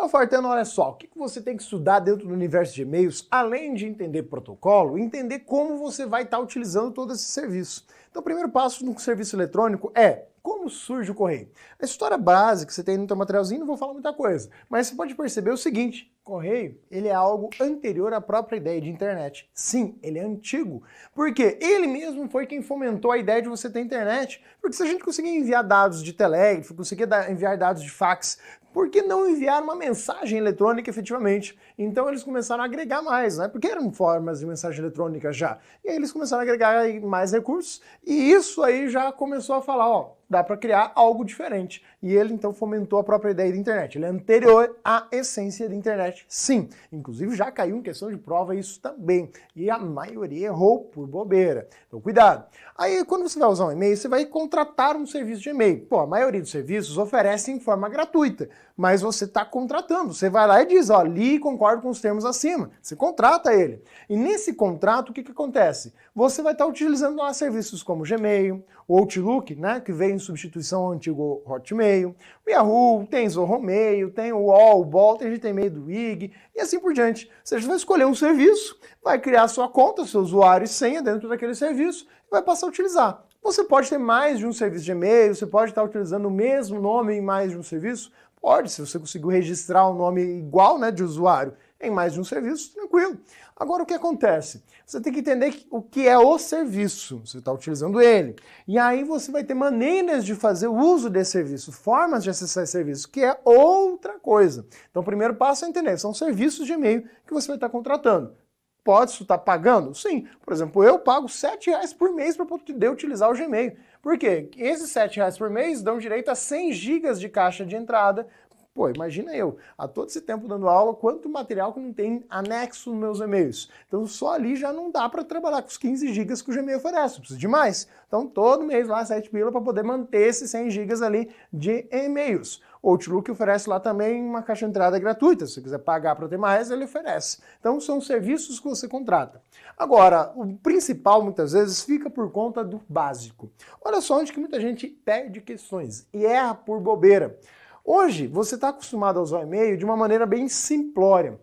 Fala, Fartano, olha só, o que você tem que estudar dentro do universo de e-mails, além de entender protocolo, entender como você vai estar utilizando todo esse serviço. Então, o primeiro passo no serviço eletrônico é como surge o correio. A história básica que você tem no teu materialzinho, não vou falar muita coisa, mas você pode perceber o seguinte: correio, ele é algo anterior à própria ideia de internet. Sim, ele é antigo, porque ele mesmo foi quem fomentou a ideia de você ter internet. Porque se a gente conseguia enviar dados de telégrafo, conseguia enviar dados de fax, por que não enviar uma mensagem eletrônica efetivamente? Então eles começaram a agregar mais, né? Porque eram formas de mensagem eletrônica já. E aí eles começaram a agregar mais recursos, e isso aí já começou a falar, ó, dá para criar algo diferente. E ele então fomentou a própria ideia da internet. Ele é anterior à essência da internet, sim. Inclusive já caiu em questão de prova isso também. E a maioria errou por bobeira. Então cuidado. Aí quando você vai usar um e-mail, você vai contratar um serviço de e-mail. Pô, a maioria dos serviços oferece em forma gratuita, mas você está contratando. Você vai lá e diz, ó, li e concordo com os termos acima. Você contrata ele. E nesse contrato, o que acontece? Você vai estar utilizando lá serviços como o Gmail, o Outlook, né, que veio em substituição ao antigo Hotmail, o Yahoo, tem Zorro Mail, tem o UOL, o Bol, tem Gmail do IG, e assim por diante. Você vai escolher um serviço, vai criar sua conta, seu usuário e senha dentro daquele serviço e vai passar a utilizar. Você pode ter mais de um serviço de e-mail, você pode estar utilizando o mesmo nome em mais de um serviço. Pode, se você conseguir registrar um nome igual, né, de usuário em mais de um serviço, tranquilo. Agora o que acontece? Você tem que entender o que é o serviço, você está utilizando ele. E aí você vai ter maneiras de fazer o uso desse serviço, formas de acessar esse serviço, que é outra coisa. Então o primeiro passo é entender, são serviços de e-mail que você vai estar contratando. Pode estar pagando? Sim. Por exemplo, eu pago R$7 por mês para poder utilizar o Gmail. Por quê? Esses R$7 por mês dão direito a 100 GB de caixa de entrada. Pô, imagina eu, há todo esse tempo dando aula, quanto material que não tem anexo nos meus e-mails. Então só ali já não dá para trabalhar com os 15 GB que o Gmail oferece, precisa de mais. Então todo mês lá 7 pila para poder manter esses 100 GB ali de e-mails. O Outlook oferece lá também uma caixa de entrada gratuita, se você quiser pagar para ter mais, ele oferece. Então são serviços que você contrata. Agora, o principal muitas vezes fica por conta do básico. Olha só onde que muita gente perde questões e erra por bobeira. Hoje, você está acostumado a usar o e-mail de uma maneira bem simplória,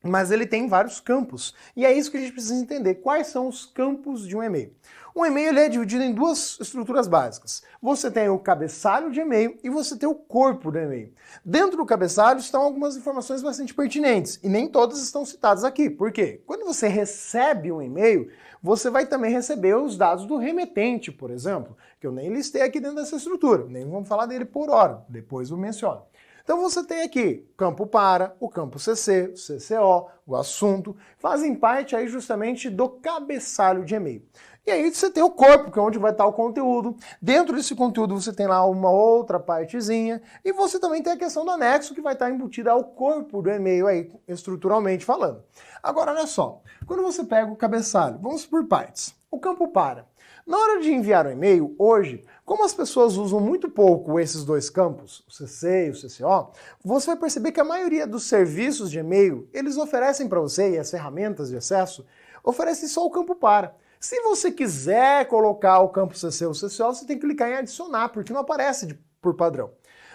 mas ele tem vários campos. E é isso que a gente precisa entender. Quais são os campos de um e-mail? Um e-mail ele é dividido em duas estruturas básicas. Você tem o cabeçalho de e-mail e você tem o corpo do e-mail. Dentro do cabeçalho estão algumas informações bastante pertinentes, e nem todas estão citadas aqui. Por quê? Quando você recebe um e-mail, você vai também receber os dados do remetente, por exemplo, que eu nem listei aqui dentro dessa estrutura, nem vamos falar dele por hora, depois eu menciono. Então você tem aqui campo para, o campo CC, o CCO, o assunto, fazem parte aí justamente do cabeçalho de e-mail. E aí você tem o corpo, que é onde vai estar o conteúdo. Dentro desse conteúdo você tem lá uma outra partezinha. E você também tem a questão do anexo, que vai estar embutida ao corpo do e-mail aí, estruturalmente falando. Agora, olha só. Quando você pega o cabeçalho, vamos por partes. O campo para. Na hora de enviar um e-mail, hoje, como as pessoas usam muito pouco esses dois campos, o CC e o CCO, você vai perceber que a maioria dos serviços de e-mail, eles oferecem para você, e as ferramentas de acesso, oferecem só o campo para. Se você quiser colocar o campo CC ou CCO, você tem que clicar em adicionar, porque não aparece por padrão.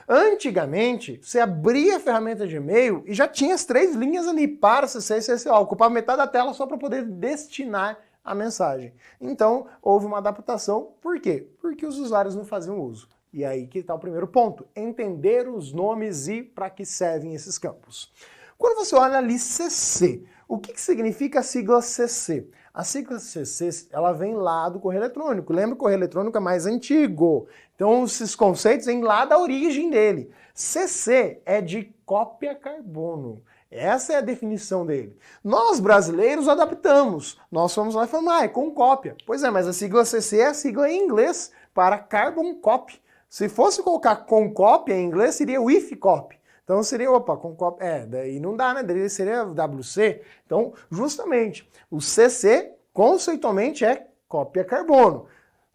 Antigamente, você abria a ferramenta de e-mail e já tinha as 3 linhas ali para CC e CCO, ocupava metade da tela só para poder destinar a mensagem. Então, houve uma adaptação. Por quê? Porque os usuários não faziam uso. E aí que está o primeiro ponto, entender os nomes e para que servem esses campos. Quando você olha ali CC, o que significa a sigla CC? A sigla CC, ela vem lá do correio eletrônico. Lembra que o correio eletrônico é mais antigo. Então, esses conceitos vêm lá da origem dele. CC é de cópia carbono. Essa é a definição dele. Nós, brasileiros, adaptamos. Nós fomos lá e falamos, é com cópia. Pois é, mas a sigla CC é a sigla em inglês para Carbon Copy. Se fosse colocar com cópia em inglês, seria with copy. Então seria, com cópia, daí não dá, né? Daí seria WC. Então, justamente, o CC, conceitualmente, é cópia carbono.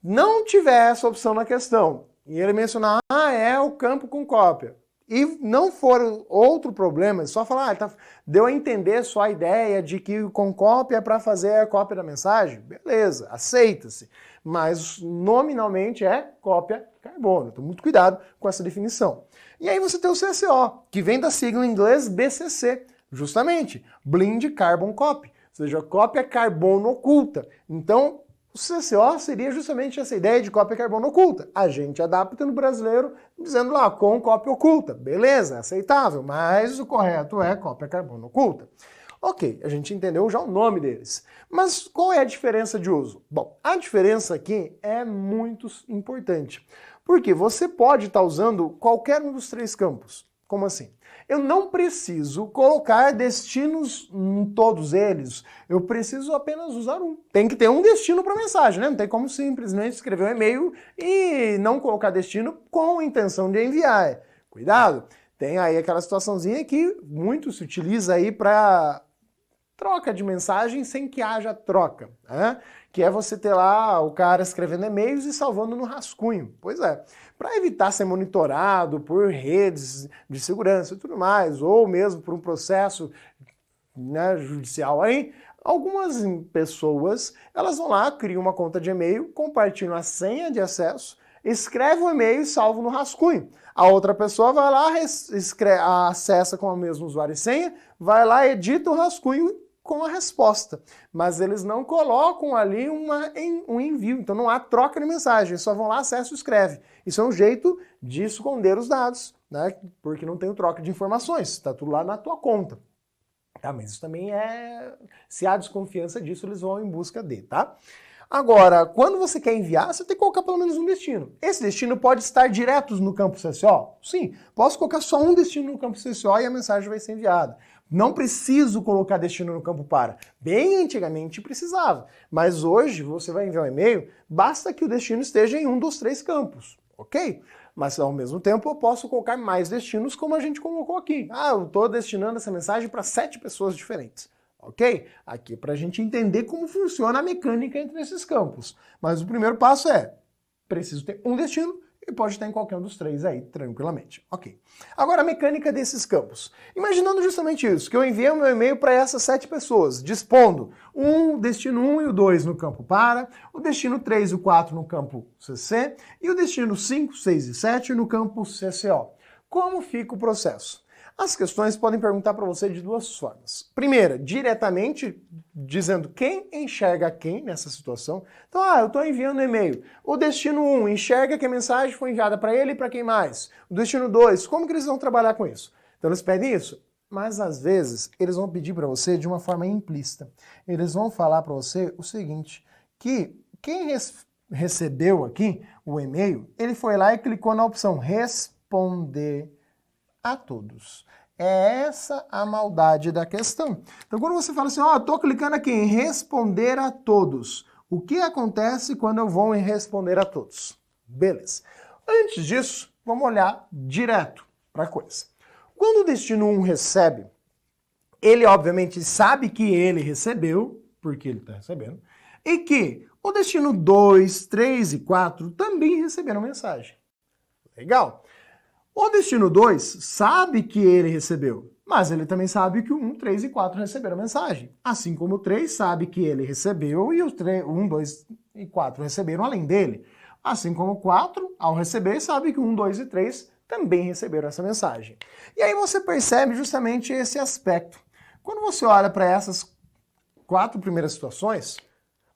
Não tiver essa opção na questão, e ele mencionar, é o campo com cópia. e não for outro problema, só falar, deu a entender só a ideia de que com cópia é para fazer a cópia da mensagem, beleza, aceita-se. Mas nominalmente é cópia carbono. Então, muito cuidado com essa definição. E aí você tem o CCO, que vem da sigla em inglês BCC, justamente, Blind Carbon Copy, ou seja, cópia carbono oculta. Então, o CCO seria justamente essa ideia de cópia carbono oculta. A gente adapta no brasileiro dizendo lá, com cópia oculta. Beleza, aceitável, mas o correto é cópia carbono oculta. Ok, a gente entendeu já o nome deles. Mas qual é a diferença de uso? Bom, a diferença aqui é muito importante. Porque você pode estar usando qualquer um dos três campos. Como assim? Eu não preciso colocar destinos em todos eles. Eu preciso apenas usar um. Tem que ter um destino para a mensagem, né? Não tem como simplesmente escrever um e-mail e não colocar destino com a intenção de enviar. Cuidado! Tem aí aquela situaçãozinha que muito se utiliza aí para troca de mensagem sem que haja troca, né? Que é você ter lá o cara escrevendo e-mails e salvando no rascunho. Pois é, para evitar ser monitorado por redes de segurança e tudo mais, ou mesmo por um processo, né, judicial aí, algumas pessoas, elas vão lá, criam uma conta de e-mail, compartilham a senha de acesso, escreve o e-mail e salva no rascunho. A outra pessoa vai lá, acessa com o mesmo usuário e senha, vai lá, edita o rascunho com a resposta. Mas eles não colocam ali um envio, então não há troca de mensagem, eles só vão lá, acessa e escreve. Isso é um jeito de esconder os dados, né? Porque não tem troca de informações, está tudo lá na tua conta. Tá, mas isso também se há desconfiança disso, eles vão em busca de, tá? Agora, quando você quer enviar, você tem que colocar pelo menos um destino. Esse destino pode estar direto no campo CCO? Sim, posso colocar só um destino no campo CCO e a mensagem vai ser enviada. Não preciso colocar destino no campo para. Bem antigamente precisava, mas hoje você vai enviar um e-mail, basta que o destino esteja em um dos três campos, ok? Mas ao mesmo tempo eu posso colocar mais destinos como a gente colocou aqui. Eu estou destinando essa mensagem para 7 pessoas diferentes. Ok? Aqui para a gente entender como funciona a mecânica entre esses campos. Mas o primeiro passo é, preciso ter um destino e pode estar em qualquer um dos três aí, tranquilamente. Ok. Agora a mecânica desses campos. Imaginando justamente isso, que eu enviei o meu e-mail para essas 7 pessoas, dispondo o destino 1 e o 2 no campo para, o destino 3 e o 4 no campo CC e o destino 5, 6 e 7 no campo CCO. Como fica o processo? As questões podem perguntar para você de duas formas. Primeira, diretamente dizendo quem enxerga quem nessa situação. Então, eu estou enviando um e-mail. O destino 1 enxerga que a mensagem foi enviada para ele e para quem mais? O destino 2, como que eles vão trabalhar com isso? Então, eles pedem isso. Mas, às vezes, eles vão pedir para você de uma forma implícita. Eles vão falar para você o seguinte, que quem recebeu aqui o e-mail, ele foi lá e clicou na opção responder a todos. É essa a maldade da questão. Então, quando você fala assim, estou clicando aqui em responder a todos, o que acontece quando eu vou em responder a todos? Beleza. Antes disso, vamos olhar direto para a coisa. Quando o destino 1 recebe, ele obviamente sabe que ele recebeu, porque ele está recebendo, e que o destino 2, 3 e 4 também receberam mensagem. Legal. O destino 2 sabe que ele recebeu, mas ele também sabe que o 1, 3 e 4 receberam mensagem. Assim como o 3 sabe que ele recebeu e os 1, 2 e 4 receberam além dele. Assim como o 4, ao receber, sabe que o 1, 2 e 3 também receberam essa mensagem. E aí você percebe justamente esse aspecto. Quando você olha para essas 4 primeiras situações,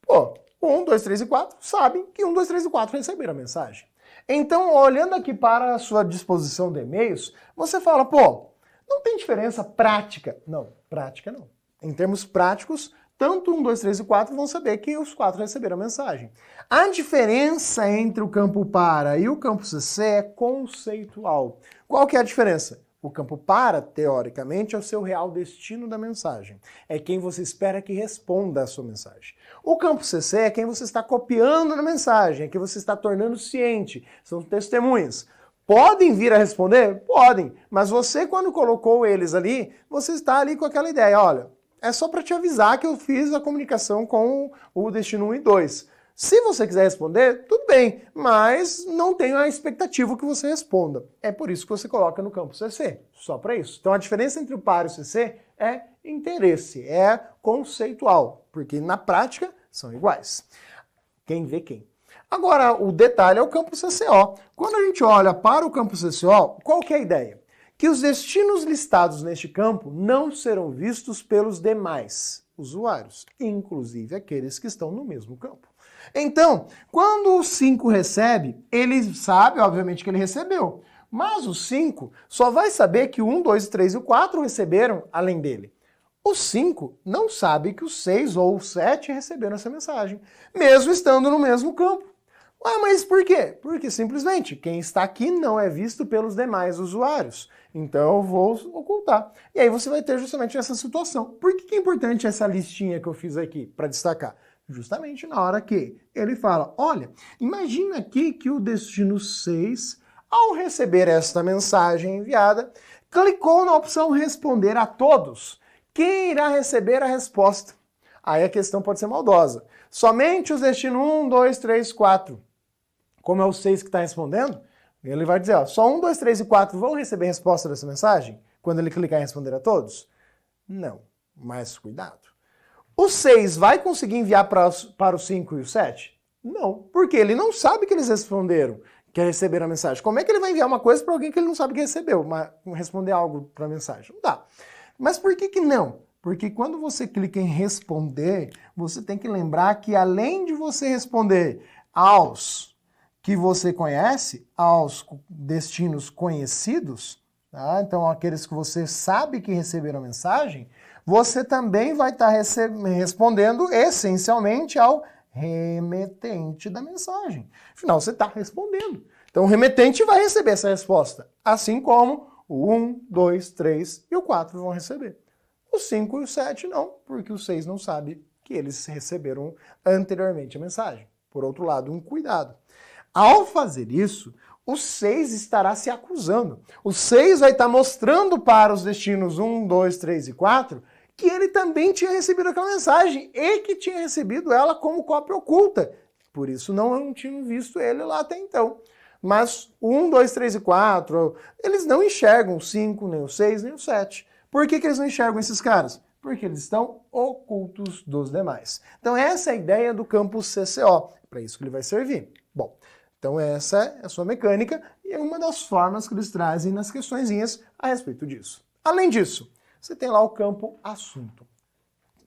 o 1, 2, 3 e 4 sabem que 1, 2, 3 e 4 receberam a mensagem. Então, olhando aqui para a sua disposição de e-mails, você fala, não tem diferença prática. Não, prática não. Em termos práticos, tanto 1, 2, 3 e 4 vão saber que os 4 receberam a mensagem. A diferença entre o campo para e o campo CC é conceitual. Qual que é a diferença? O campo para, teoricamente, é o seu real destino da mensagem. É quem você espera que responda a sua mensagem. O campo CC é quem você está copiando na mensagem, é quem você está tornando ciente. São testemunhas. Podem vir a responder? Podem. Mas você, quando colocou eles ali, você está ali com aquela ideia. Olha, é só para te avisar que eu fiz a comunicação com o destino 1 e 2. Se você quiser responder, tudo bem, mas não tenho a expectativa que você responda. É por isso que você coloca no campo CC, só para isso. Então a diferença entre o par e o CC é interesse, é conceitual, porque na prática são iguais. Quem vê quem. Agora, o detalhe é o campo CCO. Quando a gente olha para o campo CCO, qual que é a ideia? Que os destinos listados neste campo não serão vistos pelos demais usuários, inclusive aqueles que estão no mesmo campo. Então, quando o 5 recebe, ele sabe, obviamente, que ele recebeu. Mas o 5 só vai saber que o 1, 2, 3 e o 4 receberam além dele. O 5 não sabe que o 6 ou o 7 receberam essa mensagem, mesmo estando no mesmo campo. Ah, mas por quê? Porque simplesmente quem está aqui não é visto pelos demais usuários. Então eu vou ocultar. E aí você vai ter justamente essa situação. Por que é importante essa listinha que eu fiz aqui para destacar? Justamente na hora que ele fala, olha, imagina aqui que o destino 6, ao receber esta mensagem enviada, clicou na opção responder a todos. Quem irá receber a resposta? Aí a questão pode ser maldosa. Somente os destinos 1, 2, 3, 4. Como é o 6 que está respondendo, ele vai dizer, ó, só 1, 2, 3 e 4 vão receber a resposta dessa mensagem quando ele clicar em responder a todos? Não, mas cuidado. O 6 vai conseguir enviar para o 5 e o 7? Não, porque ele não sabe que eles responderam, que receberam a mensagem. Como é que ele vai enviar uma coisa para alguém que ele não sabe que recebeu, responder algo para a mensagem? Não dá. Mas por que não? Porque quando você clica em responder, você tem que lembrar que além de você responder aos que você conhece, aos destinos conhecidos, tá? Então aqueles que você sabe que receberam a mensagem, você também vai estar respondendo essencialmente ao remetente da mensagem. Afinal, você está respondendo. Então o remetente vai receber essa resposta, assim como o 1, 2, 3 e o 4 vão receber. O 5 e o 7 não, porque o 6 não sabe que eles receberam anteriormente a mensagem. Por outro lado, um cuidado. Ao fazer isso, o 6 estará se acusando. O 6 vai estar mostrando para os destinos 1, 2, 3 e 4 que ele também tinha recebido aquela mensagem e que tinha recebido ela como cópia oculta. Por isso não tinham visto ele lá até então. Mas o 1, 2, 3 e 4, eles não enxergam o 5, nem o 6, nem o 7. Por que eles não enxergam esses caras? Porque eles estão ocultos dos demais. Então essa é a ideia do campo CCO. É para isso que ele vai servir. Bom, então essa é a sua mecânica e é uma das formas que eles trazem nas questõezinhas a respeito disso. Além disso, você tem lá o campo assunto.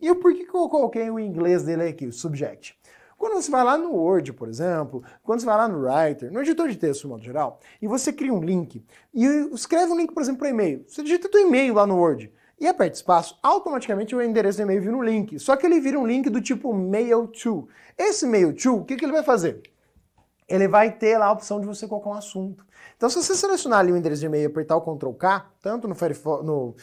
E por que eu coloquei o inglês dele aqui, o subject? Quando você vai lá no Word, por exemplo, quando você vai lá no Writer, no editor de texto, de modo geral, e você cria um link, e escreve um link, por exemplo, para e-mail. Você digita o e-mail lá no Word e aperta espaço, automaticamente o endereço do e-mail vira um link. Só que ele vira um link do tipo mail to. Esse mail to, o que ele vai fazer? Ele vai ter lá a opção de você colocar um assunto. Então, se você selecionar ali o endereço de e-mail e apertar o Ctrl+K, tanto no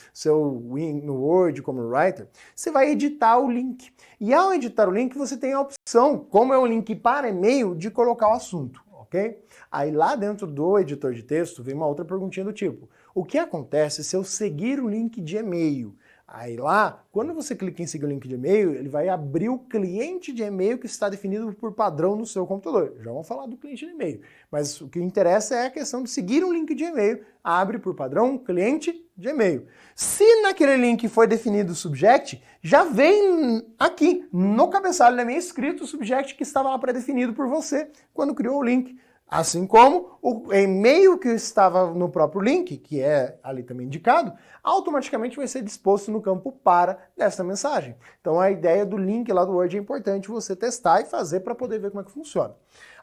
no Word como no Writer, você vai editar o link. E ao editar o link, você tem a opção, como é um link para e-mail, de colocar o assunto, ok? Aí lá dentro do editor de texto vem uma outra perguntinha do tipo, o que acontece se eu seguir o link de e-mail? Aí lá, quando você clica em seguir o link de e-mail, ele vai abrir o cliente de e-mail que está definido por padrão no seu computador. Já vamos falar do cliente de e-mail. Mas o que interessa é a questão de seguir um link de e-mail. Abre por padrão cliente de e-mail. Se naquele link foi definido o subject, já vem aqui no cabeçalho da minha escrito o subject que estava lá pré-definido por você quando criou o link. Assim como o e-mail que estava no próprio link, que é ali também indicado, automaticamente vai ser disposto no campo para dessa mensagem. Então a ideia do link lá do Word é importante você testar e fazer para poder ver como é que funciona.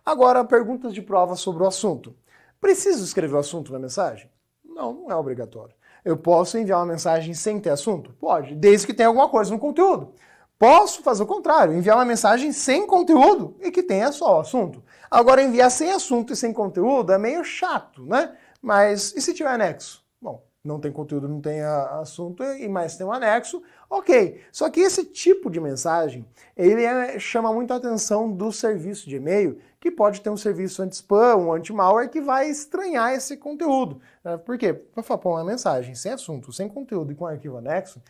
Agora, perguntas de prova sobre o assunto. Preciso escrever o assunto na mensagem? Não, não é obrigatório. Eu posso enviar uma mensagem sem ter assunto? Pode, desde que tenha alguma coisa no conteúdo. Posso fazer o contrário, enviar uma mensagem sem conteúdo e que tenha só o assunto. Agora, enviar sem assunto e sem conteúdo é meio chato, né? Mas e se tiver anexo? Bom, não tem conteúdo, não tem assunto, mas tem um anexo, ok. Só que esse tipo de mensagem, ele chama muito a atenção do serviço de e-mail, que pode ter um serviço anti-spam, um anti-malware, que vai estranhar esse conteúdo. Por quê? Para falar uma mensagem sem assunto, sem conteúdo e com arquivo anexo,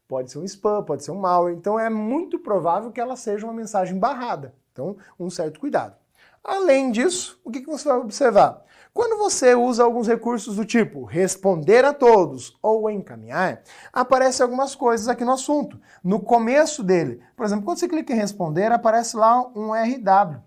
pode ser um spam, pode ser um malware, então é muito provável que ela seja uma mensagem barrada. Então, um certo cuidado. Além disso, o que você vai observar? Quando você usa alguns recursos do tipo responder a todos ou encaminhar, aparecem algumas coisas aqui no assunto. No começo dele, por exemplo, quando você clica em responder, aparece lá um RW,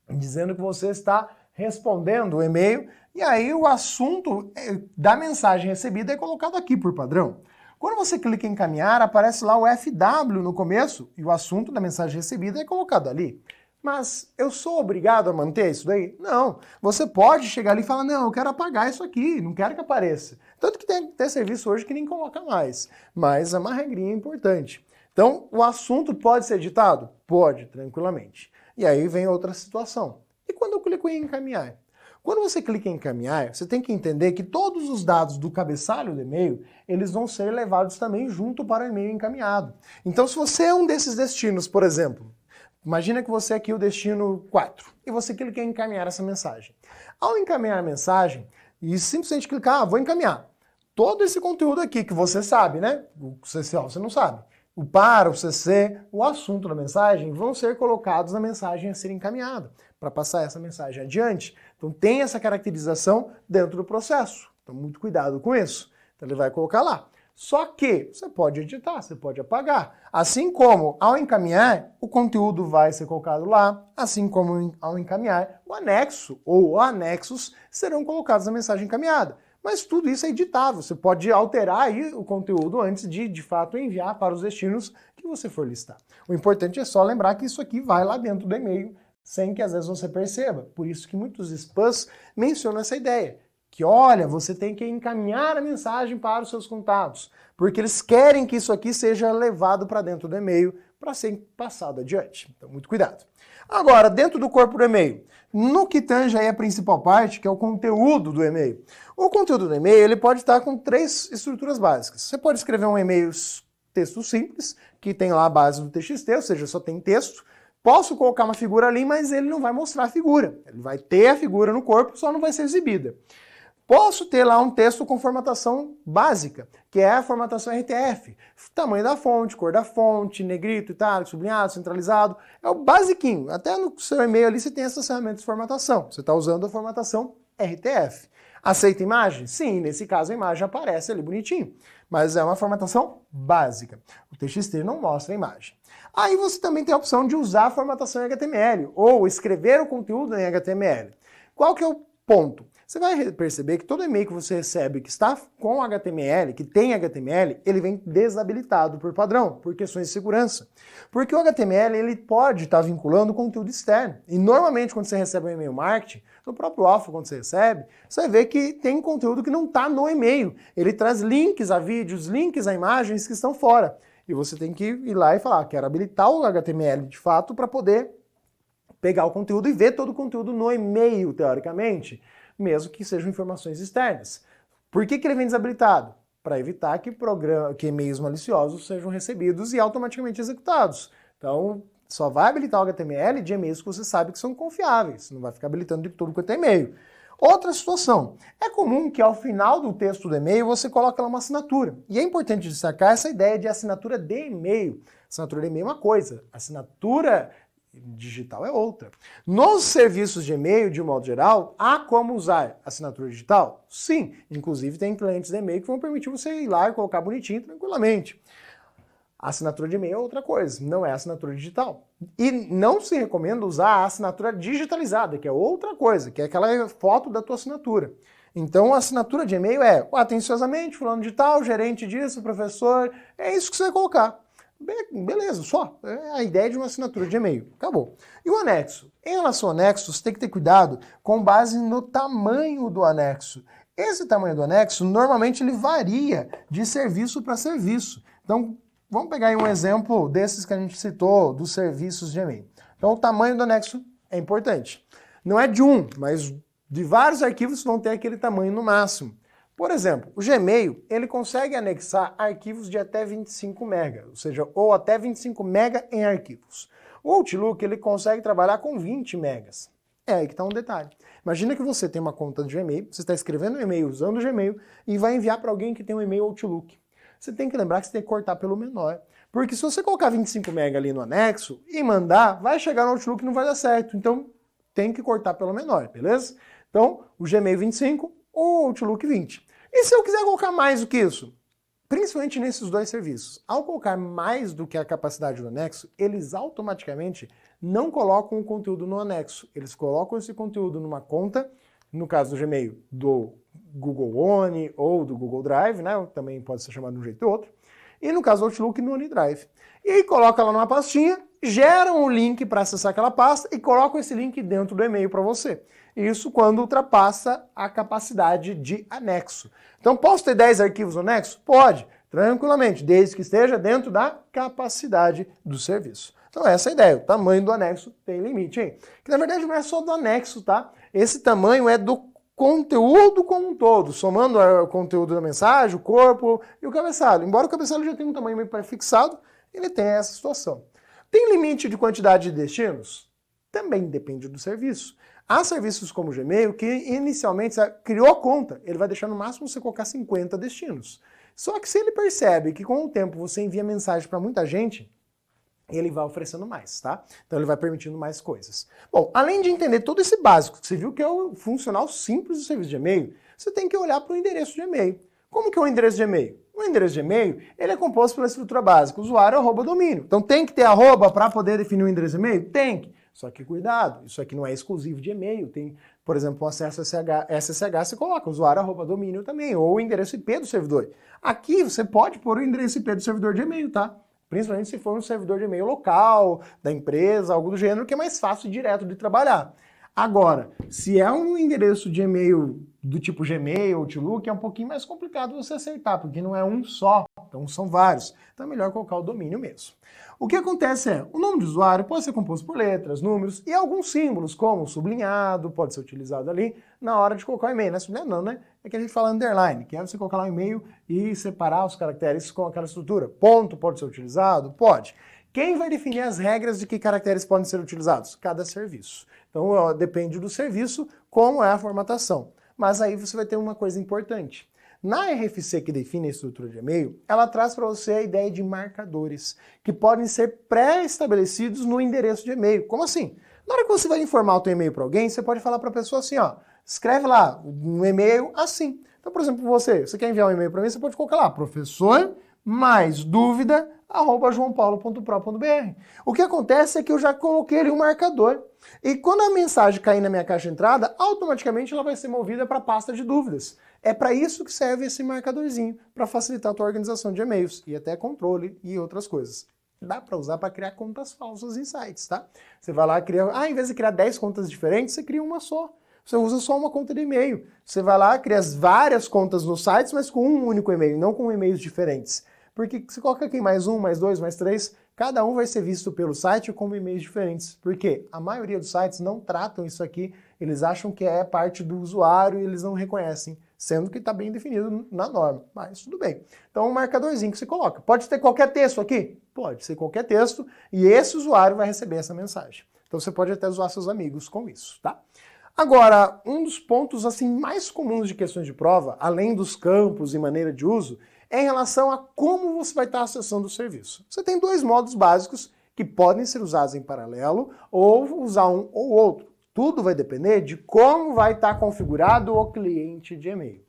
dizendo que você está respondendo o e-mail, e aí o assunto da mensagem recebida é colocado aqui por padrão. Quando você clica em encaminhar, aparece lá o FW no começo, e o assunto da mensagem recebida é colocado ali. Mas eu sou obrigado a manter isso daí? Não. Você pode chegar ali e falar, não, eu quero apagar isso aqui, não quero que apareça. Tanto que tem serviço hoje que nem coloca mais. Mas é uma regrinha importante. Então, o assunto pode ser editado? Pode, tranquilamente. E aí vem outra situação. E quando eu clico em encaminhar? Quando você clica em encaminhar, você tem que entender que todos os dados do cabeçalho do e-mail, eles vão ser levados também junto para o e-mail encaminhado. Então, se você é um desses destinos, por exemplo, imagina que você é aqui o destino 4 e você clica em encaminhar essa mensagem. Ao encaminhar a mensagem e simplesmente clicar, vou encaminhar. Todo esse conteúdo aqui que você sabe, né? O CC você não sabe. O para, o CC, o assunto da mensagem vão ser colocados na mensagem a ser encaminhada para passar essa mensagem adiante. Então tem essa caracterização dentro do processo. Então muito cuidado com isso. Então ele vai colocar lá. Só que você pode editar, você pode apagar. Assim como ao encaminhar, o conteúdo vai ser colocado lá, assim como ao encaminhar, o anexo ou anexos serão colocados na mensagem encaminhada. Mas tudo isso é editável, você pode alterar aí o conteúdo antes de fato, enviar para os destinos que você for listar. O importante é só lembrar que isso aqui vai lá dentro do e-mail, sem que às vezes você perceba. Por isso que muitos spams mencionam essa ideia. Que olha, você tem que encaminhar a mensagem para os seus contatos, porque eles querem que isso aqui seja levado para dentro do e-mail para ser passado adiante. Então, muito cuidado. Agora, dentro do corpo do e-mail, no que tange aí a principal parte, que é o conteúdo do e-mail. O conteúdo do e-mail ele pode estar com 3 estruturas básicas. Você pode escrever um e-mail texto simples, que tem lá a base do TXT, ou seja, só tem texto. Posso colocar uma figura ali, mas ele não vai mostrar a figura. Ele vai ter a figura no corpo, só não vai ser exibida. Posso ter lá um texto com formatação básica, que é a formatação RTF. Tamanho da fonte, cor da fonte, negrito, itálico, sublinhado, centralizado. É o basiquinho. Até no seu e-mail ali você tem essas ferramentas de formatação. Você está usando a formatação RTF. Aceita imagem? Sim, nesse caso a imagem aparece ali bonitinho. Mas é uma formatação básica. O TXT não mostra a imagem. Aí você também tem a opção de usar a formatação em HTML, ou escrever o conteúdo em HTML. Qual que é o ponto? Você vai perceber que todo e-mail que você recebe que está com HTML, que tem HTML, ele vem desabilitado por padrão, por questões de segurança. Porque o HTML ele pode estar vinculando conteúdo externo. E normalmente quando você recebe um e-mail marketing, no próprio Alpha quando você recebe, você vai ver que tem conteúdo que não está no e-mail. Ele traz links a vídeos, links a imagens que estão fora. E você tem que ir lá e falar, quero habilitar o HTML de fato para poder pegar o conteúdo e ver todo o conteúdo no e-mail, teoricamente, mesmo que sejam informações externas. Por que ele vem desabilitado? Para evitar que e-mails maliciosos sejam recebidos e automaticamente executados. Então, só vai habilitar o HTML de e-mails que você sabe que são confiáveis, não vai ficar habilitando de tudo quanto é e-mail. Outra situação, é comum que ao final do texto do e-mail você coloque lá uma assinatura. E é importante destacar essa ideia de assinatura de e-mail. Assinatura de e-mail é uma coisa, assinatura digital é outra. Nos serviços de e-mail, de um modo geral, há como usar assinatura digital? Sim, inclusive tem clientes de e-mail que vão permitir você ir lá e colocar bonitinho, tranquilamente. A assinatura de e-mail é outra coisa, não é assinatura digital. E não se recomenda usar a assinatura digitalizada, que é outra coisa, que é aquela foto da tua assinatura. Então a assinatura de e-mail é atenciosamente, fulano de tal, gerente disso, professor, é isso que você vai colocar. Beleza, só. É a ideia de uma assinatura de e-mail. Acabou. E o anexo? Em relação ao anexo, você tem que ter cuidado com base no tamanho do anexo. Esse tamanho do anexo, normalmente, ele varia de serviço para serviço. Então, vamos pegar aí um exemplo desses que a gente citou, dos serviços de e-mail. Então, o tamanho do anexo é importante. Não é de um, mas de vários arquivos vão ter aquele tamanho no máximo. Por exemplo, o Gmail, ele consegue anexar arquivos de até 25 MB, ou seja, ou até 25 MB em arquivos. O Outlook, ele consegue trabalhar com 20 MB. É aí que está um detalhe. Imagina que você tem uma conta de Gmail, você está escrevendo um e-mail usando o Gmail e vai enviar para alguém que tem um e-mail Outlook. Você tem que lembrar que você tem que cortar pelo menor, Porque se você colocar 25 MB ali no anexo e mandar, vai chegar no Outlook e não vai dar certo. Então tem que cortar pelo menor, beleza? Então o Gmail 25 ou o Outlook 20. E se eu quiser colocar mais do que isso? Principalmente nesses dois serviços. Ao colocar mais do que a capacidade do anexo, eles automaticamente não colocam o conteúdo no anexo. Eles colocam esse conteúdo numa conta, no caso do Gmail, do Google One ou do Google Drive, né? Também pode ser chamado de um jeito ou outro. E no caso do Outlook, no OneDrive. E aí coloca lá numa pastinha, geram um link para acessar aquela pasta e colocam esse link dentro do e-mail para você. Isso quando ultrapassa a capacidade de anexo. Então, posso ter 10 arquivos no anexo? Pode, tranquilamente, desde que esteja dentro da capacidade do serviço. Então, essa é a ideia. O tamanho do anexo tem limite, hein? Que na verdade não é só do anexo, tá? Esse tamanho é do conteúdo como um todo, somando o conteúdo da mensagem, o corpo e o cabeçalho. Embora o cabeçalho já tenha um tamanho meio prefixado, ele tem essa situação. Tem limite de quantidade de destinos? Também depende do serviço. Há serviços como o Gmail que inicialmente criou conta, ele vai deixar no máximo você colocar 50 destinos. Só que se ele percebe que com o tempo você envia mensagem para muita gente, ele vai oferecendo mais, tá? Então ele vai permitindo mais coisas. Bom, além de entender todo esse básico, você viu que é o funcional simples do serviço de e-mail, você tem que olhar para o endereço de e-mail. Como que é o endereço de e-mail? O endereço de e-mail, ele é composto pela estrutura básica, usuário, arroba, domínio. Então tem que ter arroba para poder definir o endereço de e-mail? Tem que. Só que cuidado, isso aqui não é exclusivo de e-mail. Tem, por exemplo, um acesso SSH, você coloca usuário, arroba, domínio também, ou o endereço IP do servidor. Aqui você pode pôr o endereço IP do servidor de e-mail, tá? Principalmente se for um servidor de e-mail local, da empresa, algo do gênero, que é mais fácil e direto de trabalhar. Agora, se é um endereço de e-mail do tipo Gmail, Outlook, é um pouquinho mais complicado você acertar, porque não é um só, então são vários. Então é melhor colocar o domínio mesmo. O que acontece é, o nome de usuário pode ser composto por letras, números e alguns símbolos, como sublinhado, pode ser utilizado ali na hora de colocar o e-mail. Não é sublinhado não, né? É que a gente fala underline, que é você colocar lá o e-mail e separar os caracteres com aquela estrutura. Ponto pode ser utilizado? Pode. Quem vai definir as regras de que caracteres podem ser utilizados? Cada serviço. Então, depende do serviço, como é a formatação. Mas aí você vai ter uma coisa importante. Na RFC que define a estrutura de e-mail, ela traz para você a ideia de marcadores, que podem ser pré-estabelecidos no endereço de e-mail. Como assim? Na hora que você vai informar o teu e-mail para alguém, você pode falar para a pessoa assim, ó, escreve lá um e-mail assim. Então, por exemplo, você quer enviar um e-mail para mim, você pode colocar lá, professor mais dúvida, @joaopaulo.pro.br. O que acontece é que eu já coloquei ali um marcador. E quando a mensagem cair na minha caixa de entrada, automaticamente ela vai ser movida para a pasta de dúvidas. É para isso que serve esse marcadorzinho, para facilitar a tua organização de e-mails e até controle e outras coisas. Dá para usar para criar contas falsas em sites, tá? Você vai lá e cria, em vez de criar 10 contas diferentes, você cria uma só. Você usa só uma conta de e-mail. Você vai lá, cria várias contas nos sites, mas com um único e-mail, não com e-mails diferentes. Porque você coloca aqui mais um, mais dois, mais três, cada um vai ser visto pelo site como e-mails diferentes. Porque a maioria dos sites não tratam isso aqui, eles acham que é parte do usuário e eles não reconhecem, sendo que está bem definido na norma. Mas tudo bem. Então um marcadorzinho que você coloca. Pode ter qualquer texto aqui? Pode ser qualquer texto e esse usuário vai receber essa mensagem. Então você pode até zoar seus amigos com isso, tá? Agora, um dos pontos assim mais comuns de questões de prova, além dos campos e maneira de uso, é em relação a como você vai estar acessando o serviço. Você tem dois modos básicos que podem ser usados em paralelo ou usar um ou outro. Tudo vai depender de como vai estar configurado o cliente de e-mail.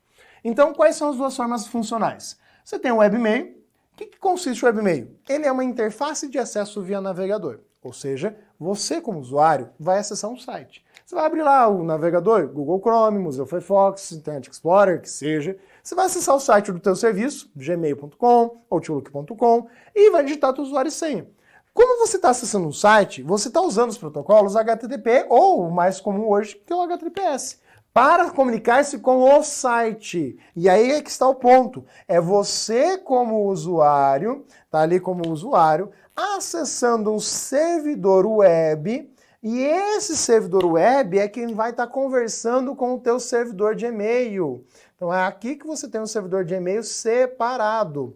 Então, quais são as duas formas funcionais? Você tem o webmail. O que consiste o webmail? Ele é uma interface de acesso via navegador. Ou seja, você como usuário vai acessar um site. Você vai abrir lá o navegador, Google Chrome, Mozilla Firefox, Internet Explorer, que seja. Você vai acessar o site do teu serviço, gmail.com, outlook.com, e vai digitar teu usuário e senha. Como você está acessando um site, você está usando os protocolos HTTP ou o mais comum hoje, que é o HTTPS, para comunicar-se com o site. E aí é que está o ponto. É você como usuário, tá ali como usuário, acessando um servidor web, e esse servidor web é quem vai estar conversando com o teu servidor de e-mail. Então é aqui que você tem um servidor de e-mail separado.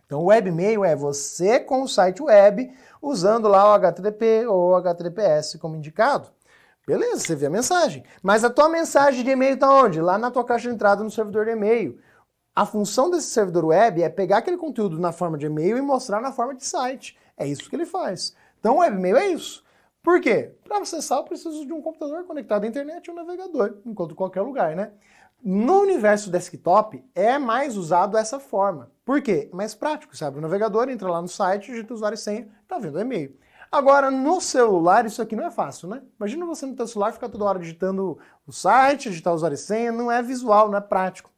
Então o webmail é você com o site web, usando lá o HTTP ou o HTTPS como indicado. Beleza, você vê a mensagem. Mas a tua mensagem de e-mail está onde? Lá na tua caixa de entrada no servidor de e-mail. A função desse servidor web é pegar aquele conteúdo na forma de e-mail e mostrar na forma de site. É isso que ele faz. Então o webmail é isso. Por quê? Para acessar eu preciso de um computador conectado à internet ou um navegador, enquanto qualquer lugar, né? No universo desktop é mais usado essa forma. Por quê? É mais prático. Você abre o navegador, entra lá no site, digita usuário e senha, tá vendo o e-mail. Agora, no celular, isso aqui não é fácil, né? Imagina você no seu celular ficar toda hora digitando o site, digitar usuário e senha, não é visual, não é prático.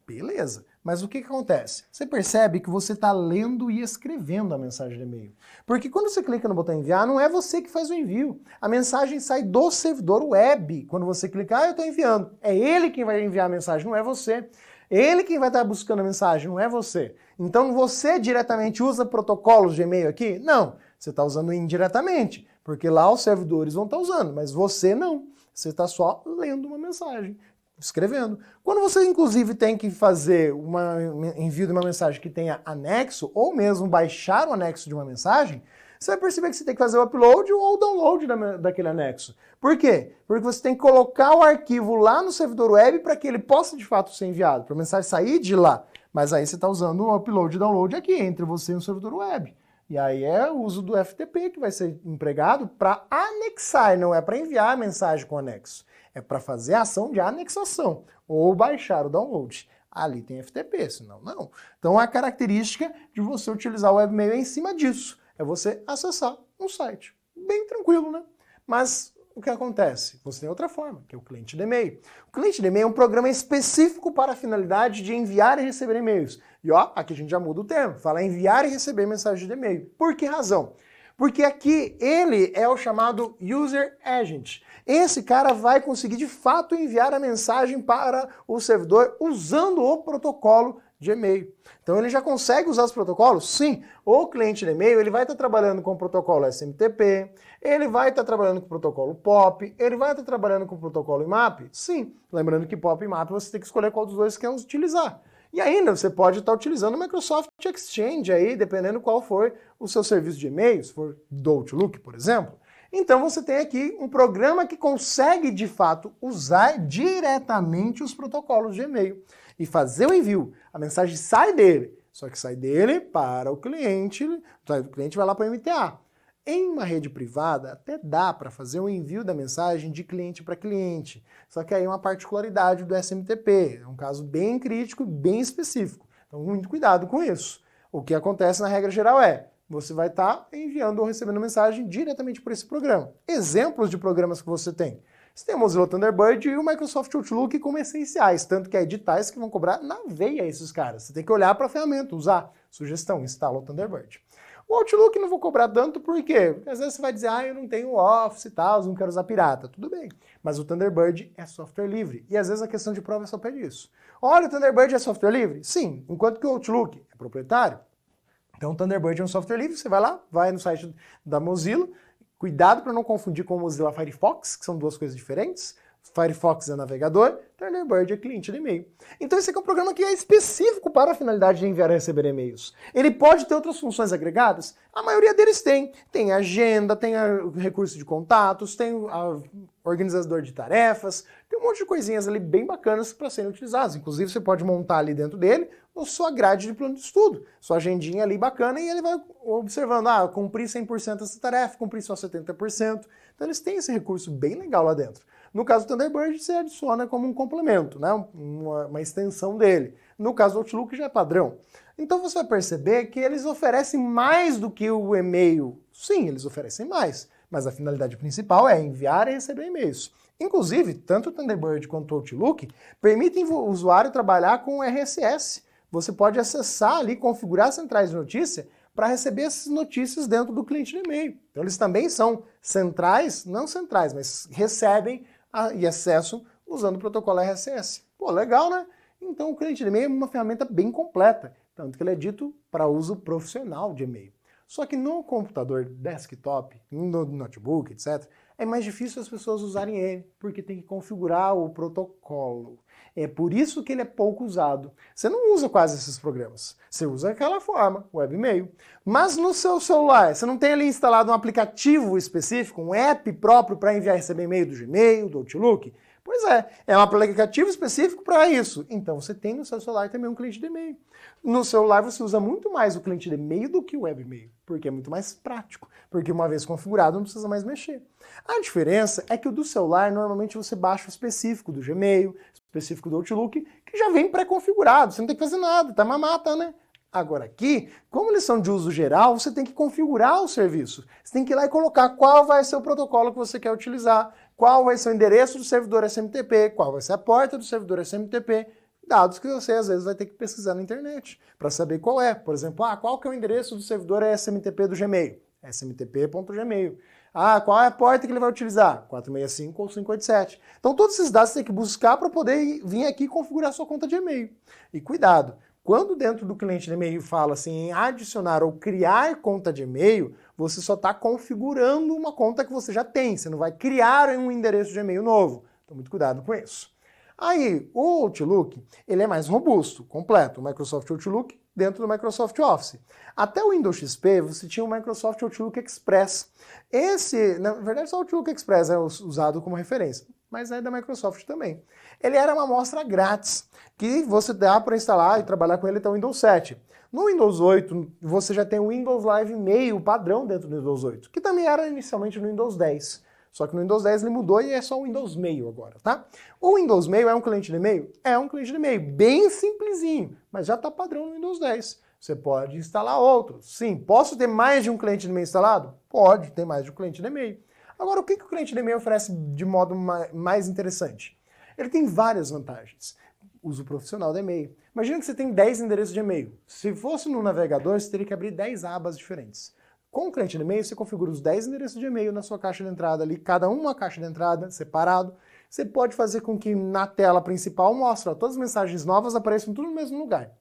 Beleza, mas o que acontece? Você percebe que você está lendo e escrevendo a mensagem de e-mail. Porque quando você clica no botão enviar, não é você que faz o envio. A mensagem sai do servidor web. Quando você clicar, eu estou enviando. É ele quem vai enviar a mensagem, não é você. Ele quem vai estar buscando a mensagem, não é você. Então você diretamente usa protocolos de e-mail aqui? Não, você está usando indiretamente, porque lá os servidores vão estar usando, mas você não. Você está só lendo uma mensagem, escrevendo. Quando você, inclusive, tem que fazer um envio de uma mensagem que tenha anexo, ou mesmo baixar o anexo de uma mensagem, você vai perceber que você tem que fazer o upload ou o download daquele anexo. Por quê? Porque você tem que colocar o arquivo lá no servidor web para que ele possa, de fato, ser enviado, para a mensagem sair de lá. Mas aí você está usando o upload e download aqui, entre você e o servidor web. E aí é o uso do FTP que vai ser empregado para anexar, não é para enviar a mensagem com anexo. É para fazer a ação de anexação, ou baixar o download. Ali tem FTP, senão não. Então a característica de você utilizar o webmail é em cima disso. É você acessar um site. Bem tranquilo, né? Mas o que acontece? Você tem outra forma, que é o cliente de e-mail. O cliente de e-mail é um programa específico para a finalidade de enviar e receber e-mails. E ó, aqui a gente já muda o termo, fala enviar e receber mensagem de e-mail. Por que razão? Porque aqui ele é o chamado User Agent. Esse cara vai conseguir de fato enviar a mensagem para o servidor usando o protocolo de e-mail. Então ele já consegue usar os protocolos? Sim. O cliente de e-mail ele vai estar trabalhando com o protocolo SMTP, ele vai estar trabalhando com o protocolo POP, ele vai estar trabalhando com o protocolo IMAP? Sim. Lembrando que POP e IMAP você tem que escolher qual dos dois quer utilizar. E ainda você pode estar utilizando o Microsoft Exchange aí, dependendo qual for o seu serviço de e-mail, se for do Outlook, por exemplo. Então você tem aqui um programa que consegue, de fato, usar diretamente os protocolos de e-mail e fazer o envio. A mensagem sai dele, só que sai dele para o cliente vai lá para o MTA. Em uma rede privada, até dá para fazer o envio da mensagem de cliente para cliente. Só que aí é uma particularidade do SMTP. É um caso bem crítico, bem específico. Então, muito cuidado com isso. O que acontece na regra geral é, você vai estar enviando ou recebendo mensagem diretamente por esse programa. Exemplos de programas que você tem. Você tem o Mozilla Thunderbird e o Microsoft Outlook como essenciais, tanto que há editais que vão cobrar na veia esses caras. Você tem que olhar para a ferramenta, usar. Sugestão, instala o Thunderbird. O Outlook não vou cobrar tanto, por quê? Porque às vezes você vai dizer, eu não tenho Office e tal, não quero usar pirata. Tudo bem, mas o Thunderbird é software livre. E às vezes a questão de prova só pede isso. Olha, o Thunderbird é software livre? Sim, enquanto que o Outlook é proprietário. Então o Thunderbird é um software livre, você vai lá, vai no site da Mozilla, cuidado para não confundir com o Mozilla Firefox, que são duas coisas diferentes. Firefox é navegador, Thunderbird é cliente de e-mail. Então esse aqui é um programa que é específico para a finalidade de enviar e receber e-mails. Ele pode ter outras funções agregadas? A maioria deles tem. Tem agenda, tem recurso de contatos, tem organizador de tarefas, tem um monte de coisinhas ali bem bacanas para serem utilizadas. Inclusive você pode montar ali dentro dele a sua grade de plano de estudo, sua agendinha ali bacana e ele vai observando, cumpri 100% essa tarefa, cumpri só 70%. Então eles têm esse recurso bem legal lá dentro. No caso do Thunderbird, você adiciona como um complemento, né? uma extensão dele. No caso do Outlook, já é padrão. Então você vai perceber que eles oferecem mais do que o e-mail. Sim, eles oferecem mais, mas a finalidade principal é enviar e receber e-mails. Inclusive, tanto o Thunderbird quanto o Outlook permitem o usuário trabalhar com o RSS. Você pode acessar ali, configurar centrais de notícia para receber essas notícias dentro do cliente de e-mail. Então eles também são centrais, não centrais, mas recebem e acesso usando o protocolo RSS. Pô, legal, né? Então o cliente de e-mail é uma ferramenta bem completa, tanto que ele é dito para uso profissional de e-mail. Só que no computador desktop, no notebook, etc., é mais difícil as pessoas usarem ele, porque tem que configurar o protocolo. É por isso que ele é pouco usado. Você não usa quase esses programas. Você usa aquela forma, webmail. Mas no seu celular, você não tem ali instalado um aplicativo específico, um app próprio para enviar e receber e-mail do Gmail, do Outlook? Pois é um aplicativo específico para isso. Então você tem no seu celular também um cliente de e-mail. No celular você usa muito mais o cliente de e-mail do que o web-mail, porque é muito mais prático, porque uma vez configurado não precisa mais mexer. A diferença é que o do celular normalmente você baixa o específico do Gmail, específico do Outlook, que já vem pré-configurado, você não tem que fazer nada, tá mamata, né? Agora aqui, como eles são de uso geral, você tem que configurar o serviço. Você tem que ir lá e colocar qual vai ser o protocolo que você quer utilizar, qual vai ser o endereço do servidor SMTP, qual vai ser a porta do servidor SMTP, dados que você às vezes vai ter que pesquisar na internet para saber qual é. Por exemplo, qual que é o endereço do servidor SMTP do Gmail? smtp.gmail. Qual é a porta que ele vai utilizar? 465 ou 587. Então todos esses dados você tem que buscar para poder vir aqui e configurar sua conta de e-mail. E cuidado, quando dentro do cliente de e-mail fala assim em adicionar ou criar conta de e-mail, você só está configurando uma conta que você já tem. Você não vai criar um endereço de e-mail novo. Então muito cuidado com isso. Aí, o Outlook, ele é mais robusto, completo, o Microsoft Outlook dentro do Microsoft Office. Até o Windows XP, você tinha o Microsoft Outlook Express. Esse, na verdade, só o Outlook Express é usado como referência, mas é da Microsoft também. Ele era uma amostra grátis, que você dá para instalar e trabalhar com ele até o Windows 7. No Windows 8, você já tem o Windows Live Mail padrão dentro do Windows 8, que também era inicialmente no Windows 10. Só que no Windows 10 ele mudou e é só o Windows Mail agora, tá? O Windows Mail é um cliente de e-mail? É um cliente de e-mail, bem simplesinho, mas já está padrão no Windows 10. Você pode instalar outros. Sim, posso ter mais de um cliente de e-mail instalado? Pode ter mais de um cliente de e-mail. Agora, o que o cliente de e-mail oferece de modo mais interessante? Ele tem várias vantagens. Uso profissional de e-mail. Imagina que você tem 10 endereços de e-mail. Se fosse no navegador, você teria que abrir 10 abas diferentes. Com o cliente de e-mail, você configura os 10 endereços de e-mail na sua caixa de entrada ali, cada uma caixa de entrada, separado. Você pode fazer com que na tela principal mostre, todas as mensagens novas apareçam tudo no mesmo lugar.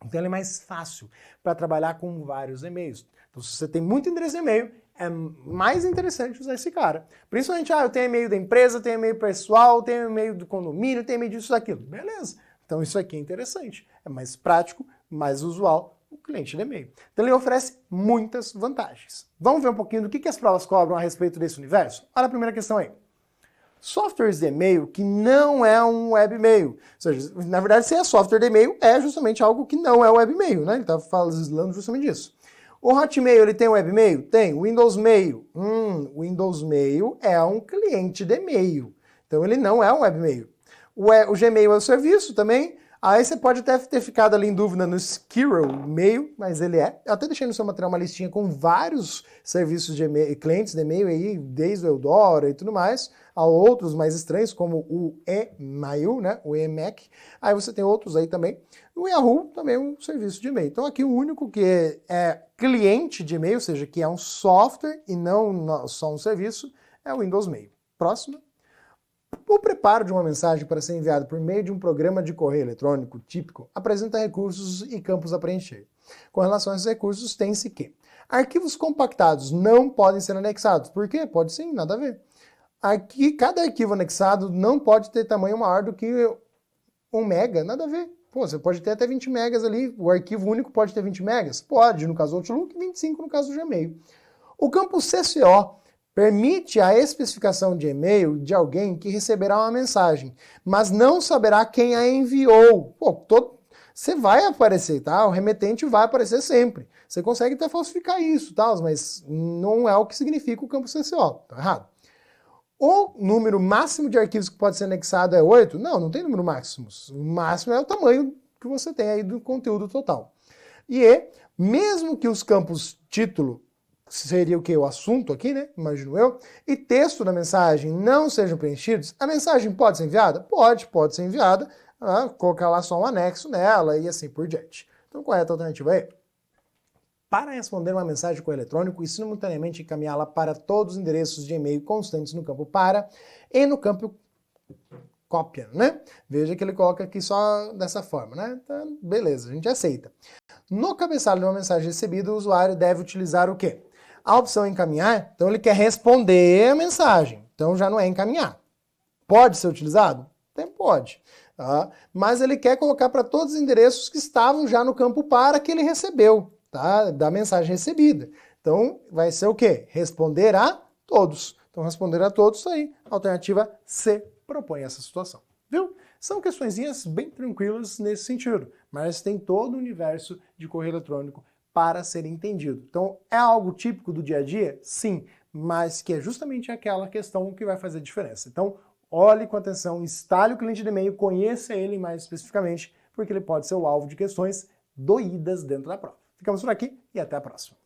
Então ele é mais fácil para trabalhar com vários e-mails. Então se você tem muito endereço de e-mail, é mais interessante usar esse cara. Principalmente, eu tenho e-mail da empresa, tenho e-mail pessoal, tenho e-mail do condomínio, tenho e-mail disso, daquilo. Beleza. Então isso aqui é interessante. É mais prático, mais usual o cliente de e-mail. Então ele oferece muitas vantagens. Vamos ver um pouquinho do que as provas cobram a respeito desse universo? Olha a primeira questão aí. Softwares de e-mail que não é um webmail. Ou seja, na verdade, se é software de e-mail, é justamente algo que não é webmail, né? Ele está falando justamente disso. O Hotmail, ele tem webmail? Tem. O Windows Mail? O Windows Mail é um cliente de e-mail. Então ele não é um webmail. O Gmail é o serviço também. Aí você pode até ter ficado ali em dúvida no Squirrel Mail, mas ele é. Eu até deixei no seu material uma listinha com vários serviços de e-mail, clientes de e-mail aí, desde o Eudora e tudo mais, a outros mais estranhos, como o e-mail, né? O e-mac. Aí você tem outros aí também. O Yahoo também é um serviço de e-mail. Então aqui o único que é cliente de e-mail, ou seja, que é um software e não só um serviço, é o Windows Mail. Próximo. O preparo de uma mensagem para ser enviada por meio de um programa de correio eletrônico típico apresenta recursos e campos a preencher. Com relação a esses recursos, tem-se que arquivos compactados não podem ser anexados. Por quê? Pode sim, nada a ver. Cada arquivo anexado não pode ter tamanho maior do que 1 mega, nada a ver. Pô, você pode ter até 20 megas ali, o arquivo único pode ter 20 megas? Pode, no caso do Outlook, 25 no caso do Gmail. O campo CCO permite a especificação de e-mail de alguém que receberá uma mensagem, mas não saberá quem a enviou. Pô, você vai aparecer, tá? O remetente vai aparecer sempre. Você consegue até falsificar isso, tá? Mas não é o que significa o campo CCO. Tá errado. O número máximo de arquivos que pode ser anexado é 8? Não tem número máximo. O máximo é o tamanho que você tem aí do conteúdo total. E mesmo que os campos título, seria o que? O assunto aqui, né? Imagino eu. E texto da mensagem não sejam preenchidos, a mensagem pode ser enviada? Pode ser enviada. Colocar lá só um anexo nela e assim por diante. Então, qual é a alternativa aí? Para responder uma mensagem de correio eletrônico e simultaneamente encaminhá-la para todos os endereços de e-mail constantes no campo para e no campo cópia, né? Veja que ele coloca aqui só dessa forma, né? Então, beleza, a gente aceita. No cabeçalho de uma mensagem recebida, o usuário deve utilizar o quê? A opção encaminhar, então ele quer responder a mensagem, então já não é encaminhar. Pode ser utilizado? Pode. Tá? Mas ele quer colocar para todos os endereços que estavam já no campo para que ele recebeu, tá? Da mensagem recebida. Então vai ser o quê? Responder a todos. Então responder a todos aí, alternativa C. propõe essa situação. Viu? São questõezinhas bem tranquilas nesse sentido, mas tem todo o universo de correio eletrônico para ser entendido. Então, é algo típico do dia a dia? Sim, mas que é justamente aquela questão que vai fazer diferença. Então, olhe com atenção, instale o cliente de e-mail, conheça ele mais especificamente, porque ele pode ser o alvo de questões doídas dentro da prova. Ficamos por aqui e até a próxima.